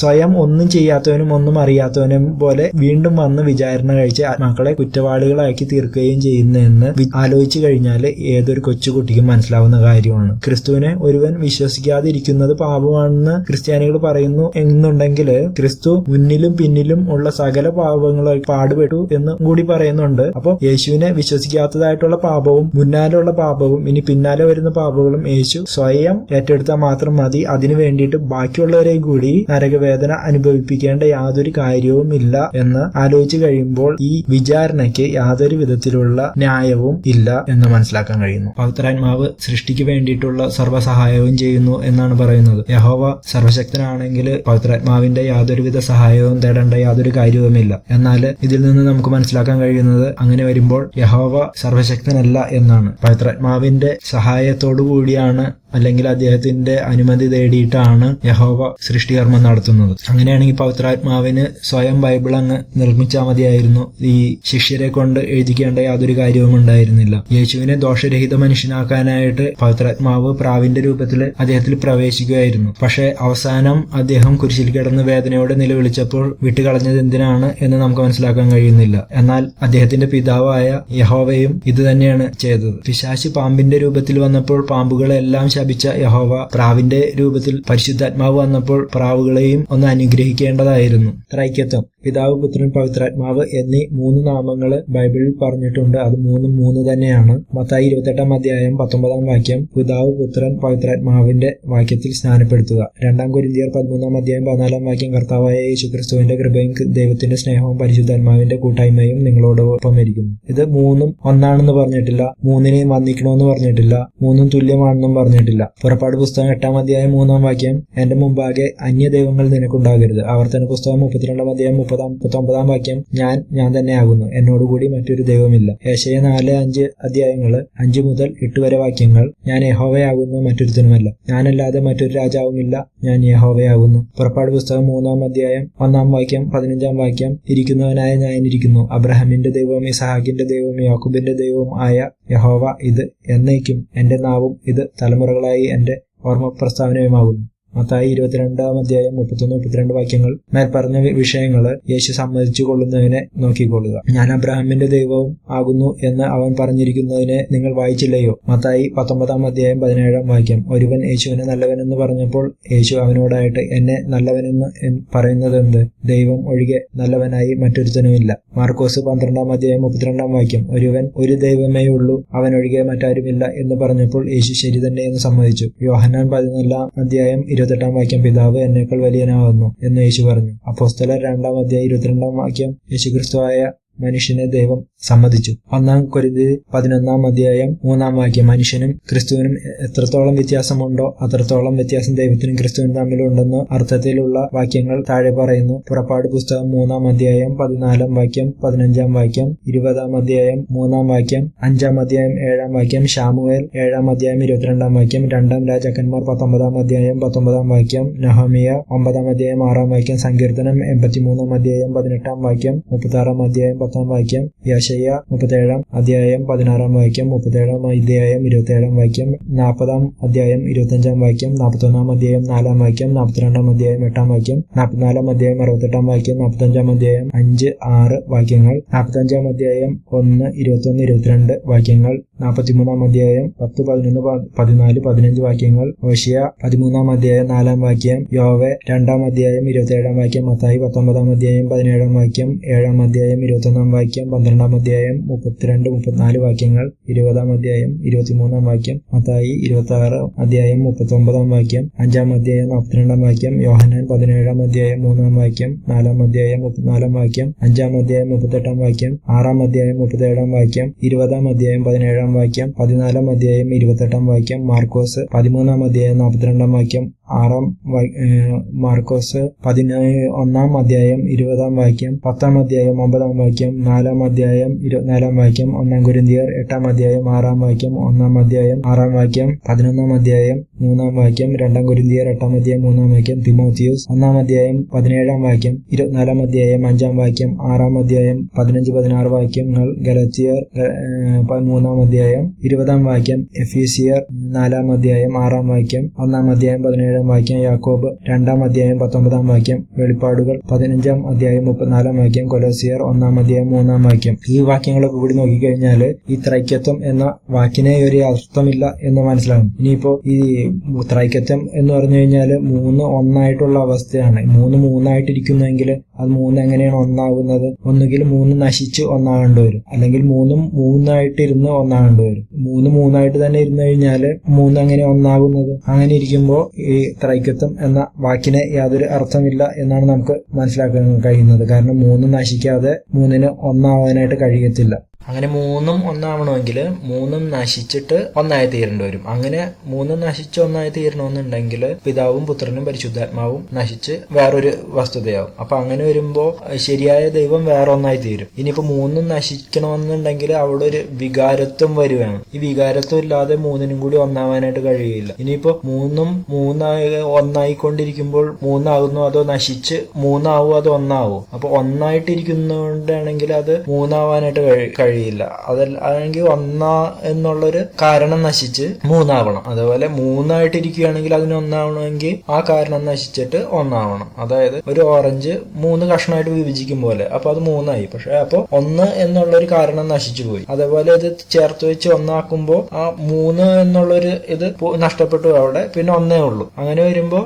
സ്വയം ഒന്നും ചെയ്യാത്തവനും ഒന്നും അറിയാത്തവനും പോലെ വീണ്ടും വന്ന് വിചാരണ കഴിച്ച് ആത്മാക്കളെ കുറ്റവാളികളാക്കി തീർക്കുകയും ചെയ്യുന്നതെന്ന് ആലോചിച്ചു കഴിഞ്ഞാൽ ഏതൊരു കൊച്ചുകുട്ടിക്കും മനസ്സിലാവുന്ന കാര്യമാണ്. ക്രിസ്തുവിനെ ഒരുവൻ വിശ്വസിക്കാതിരിക്കുന്നത് പാപമാണെന്ന് ക്രിസ്ത്യാനികൾ പറയുന്നു എന്നുണ്ടെങ്കിൽ ക്രിസ്തു മുന്നിലും പിന്നിലും ഉള്ള സകല പാപങ്ങളെ പാടുപെട്ടു എന്ന് കൂടി പറയുന്നുണ്ട്. അപ്പോൾ യേശുവിനെ വിശ്വസിക്കാത്തതായിട്ടുള്ള പാപവും മുന്നാലുള്ള പാപവും ഇനി പിന്നാലെ വരുന്ന പാപങ്ങളും യേശു സ്വയം ഏറ്റെടുത്താൽ മാത്രം മതി. അതിനു വേണ്ടിയിട്ട് ബാക്കിയുള്ളവരെയും കൂടി നരകവേദന അനുഭവിപ്പിക്കേണ്ട യാതൊരു കാര്യവും ഇല്ല എന്ന് ആലോചിച്ച് കഴിയുമ്പോൾ ഈ വിചാരണയ്ക്ക് യാതൊരു വിധത്തിലുള്ള ന്യായവും ഇല്ല എന്ന് മനസ്സിലാക്കാൻ കഴിയുന്നു. പവിത്രാത്മാവ് സൃഷ്ടിക്ക് വേണ്ടിയിട്ട് വേണ്ടിയിട്ടുള്ള സർവ്വസഹായവും ചെയ്യുന്നു എന്നാണ് പറയുന്നത്. യഹോവ സർവശക്തനാണെങ്കിൽ പവിത്രാത്മാവിന്റെ യാതൊരുവിധ സഹായവും തേടേണ്ട യാതൊരു കാര്യവുമില്ല. എന്നാൽ ഇതിൽ നിന്ന് നമുക്ക് മനസ്സിലാക്കാൻ കഴിയുന്നത് അങ്ങനെ വരുമ്പോൾ യഹോവ സർവശക്തനല്ല എന്നാണ്. പവിത്രാത്മാവിന്റെ സഹായത്തോടു കൂടിയാണ് അല്ലെങ്കിൽ അദ്ദേഹത്തിന്റെ അനുമതി തേടിയിട്ടാണ് യഹോവ സൃഷ്ടികർമ്മം നടത്തുന്നത്. അങ്ങനെയാണെങ്കിൽ പവിത്രാത്മാവിന് സ്വയം ബൈബിൾ അങ്ങ് നിർമ്മിച്ചാൽ മതിയായിരുന്നു. ഈ ശിഷ്യരെ കൊണ്ട് എഴുതിക്കേണ്ട യാതൊരു കാര്യവും ഉണ്ടായിരുന്നില്ല. യേശുവിനെ ദോഷരഹിത മനുഷ്യനാക്കാനായിട്ട് പവിത്രാത്മാവ് പ്രാവിന്റെ രൂപത്തിൽ അദ്ദേഹത്തിൽ പ്രവേശിക്കുകയായിരുന്നു. പക്ഷെ അവസാനം അദ്ദേഹം കുരിശിൽ കിടന്ന് വേദനയോടെ നിലവിളിച്ചപ്പോൾ വിട്ടുകളഞ്ഞത് എന്തിനാണ് എന്ന് നമുക്ക് മനസ്സിലാക്കാൻ കഴിയുന്നില്ല. എന്നാൽ അദ്ദേഹത്തിന്റെ പിതാവായ യഹോവയും ഇത് തന്നെയാണ് ചെയ്തത്. പിശാച് പാമ്പിന്റെ രൂപത്തിൽ വന്നപ്പോൾ പാമ്പുകളെല്ലാം ശപിച്ച യഹോവ പ്രാവിന്റെ രൂപത്തിൽ പരിശുദ്ധാത്മാവ് വന്നപ്പോൾ പ്രാവുകളെയും ഒന്ന് അനുഗ്രഹിക്കേണ്ടതായിരുന്നു. ത്രൈക്യത്വം, പിതാവ്, പുത്രൻ, പവിത്രാത്മാവ് എന്നീ 3 നാമങ്ങൾ ബൈബിളിൽ പറഞ്ഞിട്ടുണ്ട്. അത് 3 തന്നെയാണ്. മത്തായി 28 അധ്യായം 19 വാക്യം പിതാവ്, പുത്രൻ, പവിത്രാത്മാവിന്റെ വാക്യത്തിൽ സ്നാനപ്പെടുത്തുക. 2 കൊരിന്ത്യർ 13 അധ്യായം 14 വാക്യം കർത്താവായ യേശുക്രിസ്തുവിന്റെ കൃപയും ദൈവത്തിന്റെ സ്നേഹവും പരിശുദ്ധാത്മാവിന്റെ കൂട്ടായ്മയും നിങ്ങളോടൊപ്പം ഇരിക്കുന്നു. ഇത് 3 ഒന്നാണെന്ന് പറഞ്ഞിട്ടില്ല, 3 വന്നിക്കണമെന്ന് പറഞ്ഞിട്ടില്ല, 3 തുല്യമാണെന്നും പറഞ്ഞിട്ടില്ല. പുറപ്പാട് പുസ്തകം 8 അധ്യായം 3 വാക്യം എന്റെ മുമ്പാകെ അന്യദൈവങ്ങൾ നിനക്കുണ്ടാകരുത്. ആവർത്തന പുസ്തകം 32 അധ്യായം 39 വാക്യം ഞാൻ തന്നെ ആകുന്നു, എന്നോടുകൂടി മറ്റൊരു ദൈവമില്ല. യെശയ്യാ 4-5 അധ്യായങ്ങൾ 5 മുതൽ 8 വരെ വാക്യങ്ങൾ ഞാൻ യഹോവയാകുന്നു, മറ്റൊരുത്തനുമല്ല. ഞാനല്ലാതെ മറ്റൊരു രാജാവുമില്ല, ഞാൻ യഹോവയാകുന്നു. പുറപ്പാട് പുസ്തകം 3 അധ്യായം 1 വാക്യം 15 വാക്യം ഇരിക്കുന്നവനായ ഞാൻ ഇരിക്കുന്നു, അബ്രഹാമിന്റെ ദൈവവും ഇസഹാക്കിന്റെ ദൈവവും യാക്കോബിന്റെ ദൈവവും ആയ യഹോവ ഇത് എന്നേക്കും എന്റെ നാവും ഇത് തലമുറകളായി എന്റെ ഓർമ്മ പ്രസ്താവനയുമാകുന്നു. മത്തായി 22 അധ്യായം 31-32 വാക്യങ്ങൾ. മേൽപ്പറഞ്ഞ വിഷയങ്ങള് യേശു സമ്മതിച്ചു കൊള്ളുന്നതിനെ നോക്കിക്കൊള്ളുക. ഞാൻ അബ്രഹാമിന്റെ ദൈവവും ആകുന്നു എന്ന് അവൻ പറഞ്ഞിരിക്കുന്നതിനെ നിങ്ങൾ വായിച്ചില്ലയോ? മത്തായി 19 അധ്യായം 17 വാക്യം. ഒരുവൻ യേശുവിനെ നല്ലവനെന്ന് പറഞ്ഞപ്പോൾ യേശു അവനോടായിട്ട് എന്നെ നല്ലവനെന്ന് പറയുന്നതെന്ത്? ദൈവം ഒഴികെ നല്ലവനായി മറ്റൊരുത്തനുമില്ല. മാർക്കോസ് 12 അധ്യായം 32 വാക്യം. ഒരുവൻ ഒരു ദൈവമേ ഉള്ളൂ, അവനൊഴികെ മറ്റാരുമില്ല എന്ന് പറഞ്ഞപ്പോൾ യേശു ശരി തന്നെ എന്ന് സമ്മതിച്ചു. യോഹന്നാൻ 14 അധ്യായം 28 വാക്യം. പിതാവ് എന്നേക്കാൾ വലിയനാകുന്നു എന്ന് യേശു പറഞ്ഞു. അപ്പോസ്തലർ 2 അധ്യായം 22 വാക്യം. യേശുക്രിസ്തുവായ മനുഷ്യനെ ദൈവം സമ്മതിച്ചു. 1 കൊരിന്ത്യർ 11 അധ്യായം 3 വാക്യം. മനുഷ്യനും ക്രിസ്തുവിനും എത്രത്തോളം വ്യത്യാസമുണ്ടോ അത്രത്തോളം വ്യത്യാസം ദൈവത്തിനും ക്രിസ്തുവിനും തമ്മിലുണ്ടെന്ന് അർത്ഥത്തിലുള്ള വാക്യങ്ങൾ താഴെ പറയുന്നു. പുറപ്പാട് പുസ്തകം 3 അധ്യായം 14 വാക്യം, 15 വാക്യം, 20 അധ്യായം 3 വാക്യം, 5 അധ്യായം 7 വാക്യം, ശാമുവേൽ 7 അധ്യായം 22 വാക്യം, 2 രാജാക്കന്മാർ 19 അധ്യായം 19 വാക്യം, നെഹമ്യാ 9 അധ്യായം 6 വാക്യം, സങ്കീർത്തനം 83 അധ്യായം 18 വാക്യം, 36 അധ്യായം 10 വാക്യം, യെശയ്യാ 37 അധ്യായം 16 വാക്യം, 37 അധ്യായം 27 വാക്യം, 40 അധ്യായം 25 വാക്യം, 41 അധ്യായം 4 വാക്യം, 42 അധ്യായം 8 വാക്യം, 44 അധ്യായം 68 വാക്യം, 45 അധ്യായം 5-6 വാക്യങ്ങൾ, 45 അധ്യായം 1, 21, 22 വാക്യങ്ങൾ, 43 അധ്യായം 10, 11, 14, 15 വാക്യങ്ങൾ, ഹോശിയ 13 അധ്യായം 4 വാക്യം, യോവേ 2 അധ്യായം 27 വാക്യം, മത്തായി 19 അധ്യായം 17 വാക്യം, 7 അധ്യായം 21 വാക്യം, 12 അധ്യായം 32, 34 വാക്യങ്ങൾ, 20 അധ്യായം 23 വാക്യം, മത്തായി 26 അധ്യായം 39 വാക്യം, 5 അധ്യായം 42 വാക്യം, യോഹന്നാൻ 17 അധ്യായം 3 വാക്യം, 4 അധ്യായം 34 വാക്യം, 5 അധ്യായം 38 വാക്യം, 6 അധ്യായം 37 വാക്യം, 20 അധ്യായം 17 വാക്യം, 14 അധ്യായം 28 വാക്യം, മാർക്കോസ് 13 അധ്യായം 42 വാക്യം, മാർക്കോസ് 11 അധ്യായം 20 വാക്യം, 10 അധ്യായം 9 വാക്യം, 4 അധ്യായം 24 വാക്യം, 1 കൊരിന്ത്യർ 8 അധ്യായം 6 വാക്യം, 1 അധ്യായം 6 വാക്യം, 11 അധ്യായം 3 വാക്യം, 2 കൊരിന്ത്യർ 8 അധ്യായം 3 വാക്യം, തിമോത്തിയോസ് 1 അധ്യായം 17 വാക്യം, 24 അധ്യായം 5 വാക്യം, 6 അധ്യായം 15-16 വാക്യങ്ങൾ, ഗലാത്യർ 3 അധ്യായം 20 വാക്യം, എഫീസിയർ 4 അധ്യായം 6 വാക്യം, 1 അധ്യായം 17 വാക്യം, യാക്കോബ് 2 അധ്യായം 19 വാക്യം, വെളിപ്പാടുകൾ 15 അധ്യായം 34 വാക്യം, കൊലോസിയർ 1 അധ്യായം 3 വാക്യം. ഈ വാക്യങ്ങളൊക്കെ കൂടി നോക്കിക്കഴിഞ്ഞാൽ ഈ ത്രൈക്യത്വം എന്ന വാക്കിനെ ഒരു അർത്ഥമില്ല എന്ന് മനസ്സിലാകും. ഇനിയിപ്പോ ഈ ത്രൈക്യത്വം എന്ന് പറഞ്ഞു കഴിഞ്ഞാൽ 3 ഒന്നായിട്ടുള്ള അവസ്ഥയാണ്. 3 മൂന്നായിട്ടിരിക്കുന്നെങ്കിൽ അത് 3 എങ്ങനെയാണ് ഒന്നാകുന്നത്? ഒന്നുകിൽ 3 നശിച്ച് ഒന്നാകേണ്ടി വരും, അല്ലെങ്കിൽ 3 മൂന്നായിട്ടിരുന്ന് ഒന്നാകേണ്ടി വരും. 3 മൂന്നായിട്ട് തന്നെ ഇരുന്നു കഴിഞ്ഞാൽ 3 എങ്ങനെ ഒന്നാകുന്നത്? അങ്ങനെ ഇരിക്കുമ്പോൾ ഈ ത്രൈക്യത്വം എന്ന വാക്കിന് യാതൊരു അർത്ഥമില്ല എന്നാണ് നമുക്ക് മനസ്സിലാക്കാൻ കഴിയുന്നത്. കാരണം 3 നശിക്കാതെ 3 ഒന്നാവാനായിട്ട് കഴിയത്തില്ല. അങ്ങനെ മൂന്നും ഒന്നാവണമെങ്കിൽ മൂന്നും നശിച്ചിട്ട് ഒന്നായി തീരേണ്ടി വരും. അങ്ങനെ മൂന്നും നശിച്ച് ഒന്നായി തീരണമെന്നുണ്ടെങ്കിൽ പിതാവും പുത്രനും പരിശുദ്ധാത്മാവും നശിച്ച് വേറൊരു വസ്തുതയാവും. അപ്പൊ അങ്ങനെ വരുമ്പോ ശരിയായ ദൈവം വേറെ ഒന്നായി തീരും. ഇനിയിപ്പോ മൂന്നും നശിക്കണമെന്നുണ്ടെങ്കിൽ അവിടെ ഒരു വികാരത്വം വരുവാണ്. ഈ വികാരത്വം ഇല്ലാതെ മൂന്നിനും കൂടി ഒന്നാവാനായിട്ട് കഴിയില്ല. ഇനിയിപ്പോ മൂന്നും ഒന്നായിക്കൊണ്ടിരിക്കുമ്പോൾ മൂന്നാകുന്നു, അതോ നശിച്ച് മൂന്നാവോ അതോ ഒന്നാവോ? അപ്പൊ ഒന്നായിട്ടിരിക്കുന്നതുകൊണ്ടാണെങ്കിൽ അത് മൂന്നാവാനായിട്ട് കഴിയില്ല. അതല്ലെങ്കിൽ ഒന്നാ എന്നുള്ളൊരു കാരണം നശിച്ച് മൂന്നാവണം. അതുപോലെ മൂന്നായിട്ടിരിക്കുകയാണെങ്കിൽ അതിന് ഒന്നാവണമെങ്കിൽ ആ കാരണം നശിച്ചിട്ട് ഒന്നാവണം. അതായത് ഒരു ഓറഞ്ച് 3 കഷ്ണമായിട്ട് വിഭജിക്കും പോലെ. അപ്പൊ അത് 3ആയി. പക്ഷെ അപ്പൊ 1 എന്നുള്ളൊരു കാരണം നശിച്ചു പോയി. അതേപോലെ ഇത് ചേർത്ത് വെച്ച് ഒന്നാക്കുമ്പോ ആ 3 എന്നുള്ളൊരു ഇത് നഷ്ടപ്പെട്ടു. അവിടെ പിന്നെ 1 ഉള്ളൂ. അങ്ങനെ വരുമ്പോ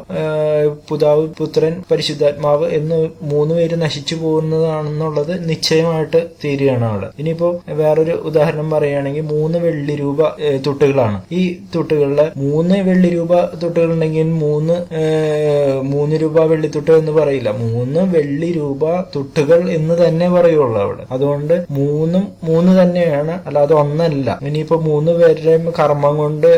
പിതാവ് പുത്രൻ പരിശുദ്ധാത്മാവ് എന്ന് 3 പേര് നശിച്ചു പോകുന്നതാണെന്നുള്ളത് നിശ്ചയമായിട്ട് തീരുകയാണ് അവിടെ. ഇനിയിപ്പോ വേറൊരു ഉദാഹരണം പറയുകയാണെങ്കിൽ 3 വെള്ളി രൂപ തുട്ടുകളാണ്. ഈ തുട്ടുകളിലെ 3 വെള്ളി രൂപ തുട്ടുകൾ ഉണ്ടെങ്കിൽ 3 രൂപ വെള്ളിത്തുട്ട് എന്ന് പറയില്ല, 3 വെള്ളി രൂപ തുട്ടുകൾ എന്ന് തന്നെ പറയുള്ളൂ അവിടെ. അതുകൊണ്ട് 3 തന്നെയാണ്, അല്ലാതെ ഒന്നല്ല. ഇനിയിപ്പോ 3 പേരുടെയും കർമ്മം കൊണ്ട്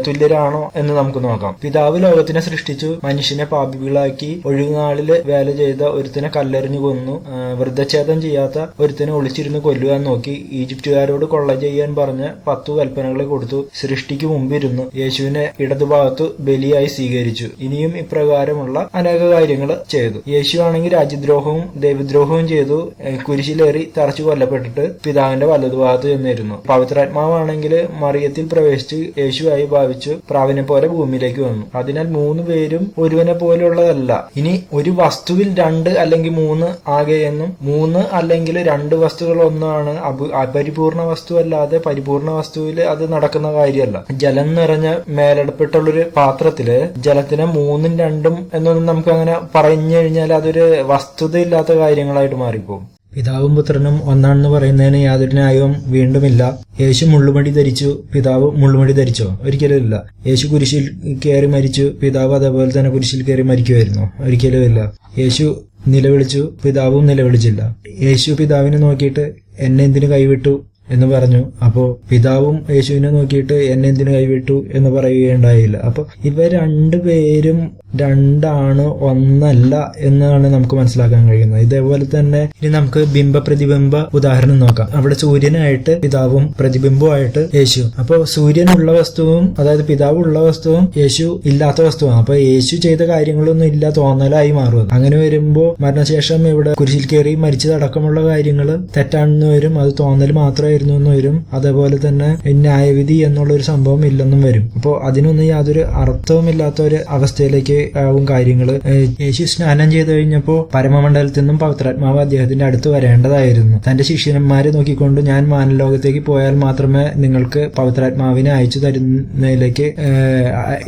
തുല്യരാണോ എന്ന് നമുക്ക് നോക്കാം. പിതാവ് ലോകത്തിനെ സൃഷ്ടിച്ചു, മനുഷ്യനെ പാപികളാക്കി, ഒഴുകുനാളില് വേല ചെയ്ത ഒരുത്തിനെ കല്ലെറിഞ്ഞു കൊന്നു, വൃദ്ധച്ഛേദം ചെയ്യാത്ത ഒരുത്തിനെ ഒളിച്ചിരുന്ന് കൊല്ലുവാൻ നോക്കി, ഈജിപ്തുകാരോട് കൊള്ള ചെയ്യാൻ പറഞ്ഞ് 10 കൽപ്പനകളെ കൊടുത്തു, സൃഷ്ടിക്ക് മുമ്പിരുന്നു, യേശുവിനെ ഇടതുഭാഗത്തു ബലിയായി സ്വീകരിച്ചു. ഇനിയും ഇപ്രകാരമുള്ള അനേക കാര്യങ്ങൾ ചെയ്തു. യേശു ആണെങ്കിൽ രാജ്യദ്രോഹവും ദൈവദ്രോഹവും ചെയ്തു, കുരിശിലേറി തറച്ചു കൊല്ലപ്പെട്ടിട്ട് പിതാവിന്റെ വലതുഭാഗത്ത് ചെന്നിരുന്നു. പവിത്രാത്മാവാണെങ്കിൽ മറിയത്തിൽ പ്രവേശിച്ച് യേശുവായി ഭാവിച്ചു പ്രാവിനെ പോലെ ഭൂമിയിലേക്ക് വന്നു. അതിനാൽ 3 പേരും ഒരുവനെ പോലെയുള്ളതല്ല. ഇനി ഒരു വസ്തുവിൽ 2 അല്ലെങ്കിൽ 3 ആകെ എന്നും 3 അല്ലെങ്കിൽ 2 വസ്തുക്കൾ ഒന്നാണ് അപരിപൂർണ വസ്തു അല്ലാതെ പരിപൂർണ വസ്തുവിൽ അത് നടക്കുന്ന കാര്യമല്ല. ജലം നിറഞ്ഞ മേലടപ്പെട്ടുള്ളൊരു പാത്രത്തില് ജലത്തിന് 3ഉം 2ഉം എന്നൊന്നും നമുക്ക് അങ്ങനെ പറഞ്ഞു കഴിഞ്ഞാൽ അതൊരു വസ്തുതയില്ലാത്ത കാര്യങ്ങളായിട്ട് മാറിപ്പോകും. പിതാവും പുത്രനും ഒന്നാണെന്ന് പറയുന്നതിന് യാതൊരു ന്യായവും വീണ്ടുമില്ല. യേശു മുള്ളുമടി ധരിച്ചു, പിതാവ് മുള്ളുമടി ധരിച്ചോ? ഒരിക്കലും ഇല്ല. യേശു കുരിശിൽ കയറി മരിച്ചു, പിതാവ് അതേപോലെ തന്നെ കുരിശിൽ കയറി മരിക്കുമായിരുന്നോ? ഒരിക്കലും ഇല്ല. യേശു നിലവിളിച്ചു, പിതാവും നിലവിളിച്ചില്ല. യേശു പിതാവിനെ നോക്കിയിട്ട് എന്നെ എന്തിനു കൈവിട്ടു എന്ന് പറഞ്ഞു. അപ്പോ പിതാവും യേശുവിനെ നോക്കിയിട്ട് എന്നെ എന്തിനു കൈവിട്ടു എന്ന് പറയുകയുണ്ടായില്ല. അപ്പൊ ഇവർ 2 പേരും 2 ഒന്നല്ല എന്നാണ് നമുക്ക് മനസ്സിലാക്കാൻ കഴിയുന്നത്. ഇതേപോലെ തന്നെ ഇനി നമുക്ക് ബിംബ പ്രതിബിംബ ഉദാഹരണം നോക്കാം. അവിടെ സൂര്യനായിട്ട് പിതാവും പ്രതിബിംബവുമായിട്ട് യേശു. അപ്പൊ സൂര്യനുള്ള വസ്തുവും അതായത് പിതാവ് ഉള്ള വസ്തുവും യേശു ഇല്ലാത്ത വസ്തുവാണ്. അപ്പൊ യേശു ചെയ്ത കാര്യങ്ങളൊന്നും ഇല്ല, തോന്നലായി മാറും. അങ്ങനെ വരുമ്പോ മരണശേഷം ഇവിടെ കുരിശിൽ കയറി മരിച്ചതടക്കമുള്ള കാര്യങ്ങൾ തെറ്റാണെന്ന് വരും, അത് തോന്നൽ മാത്രമായിരുന്നു എന്ന് വരും. അതേപോലെ തന്നെ ന്യായവിധി എന്നുള്ള ഒരു സംഭവം ഇല്ലെന്നും വരും. അപ്പോൾ അതിനൊന്നും യാതൊരു അർത്ഥവുമില്ലാത്ത ഒരു അവസ്ഥയിലേക്ക് ആവും കാര്യങ്ങള്. യേശു സ്നാനം ചെയ്തു കഴിഞ്ഞപ്പോ പരമമണ്ഡലത്തിൽ നിന്നും പവിത്രാത്മാവ് അദ്ദേഹത്തിന്റെ അടുത്ത് വരേണ്ടതായിരുന്നു. തന്റെ ശിഷ്യന്മാരെ നോക്കിക്കൊണ്ട് ഞാൻ മാനലോകത്തേക്ക് പോയാൽ മാത്രമേ നിങ്ങൾക്ക് പവിത്രാത്മാവിനെ അയച്ചു തരുന്നതിലേക്ക്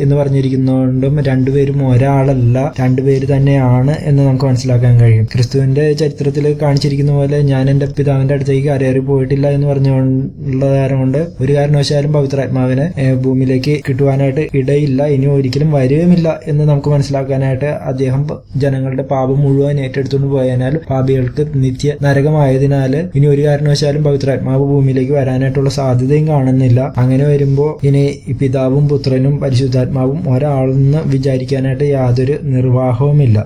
എന്ന് പറഞ്ഞിരിക്കുന്നതുകൊണ്ടും 2 പേരും ഒരാളല്ല, 2 പേര് തന്നെയാണ് എന്ന് നമുക്ക് മനസ്സിലാക്കാൻ കഴിയും. ക്രിസ്തുവിന്റെ ചരിത്രത്തിൽ കാണിച്ചിരിക്കുന്ന പോലെ ഞാൻ എന്റെ പിതാവിന്റെ അടുത്തേക്ക് കരയേറി പോയിട്ടില്ല എന്ന് പറഞ്ഞുള്ള കാരണം കൊണ്ട് ഒരു കാരണവശാലും പവിത്രാത്മാവിനെ ഭൂമിയിലേക്ക് കിട്ടുവാനായിട്ട് ഇടയില്ല, ഇനി ഒരിക്കലും വരികയുമില്ല എന്ന് നമുക്ക് മനസ്സിലാക്കാനായിട്ട് അദ്ദേഹം ജനങ്ങളുടെ പാപം മുഴുവൻ ഏറ്റെടുത്തുകൊണ്ട് പോയതിനാൽ പാപികൾക്ക് നിത്യ നരകമായതിനാൽ ഇനി ഒരു കാരണവശാലും പവിത്രാത്മാവ് ഭൂമിയിലേക്ക് വരാനായിട്ടുള്ള സാധ്യതയും കാണുന്നില്ല. അങ്ങനെ വരുമ്പോൾ ഇനി പിതാവും പുത്രനും പരിശുദ്ധാത്മാവും ഒരാളെന്ന് വിചാരിക്കാനായിട്ട് യാതൊരു നിർവാഹവുമില്ല.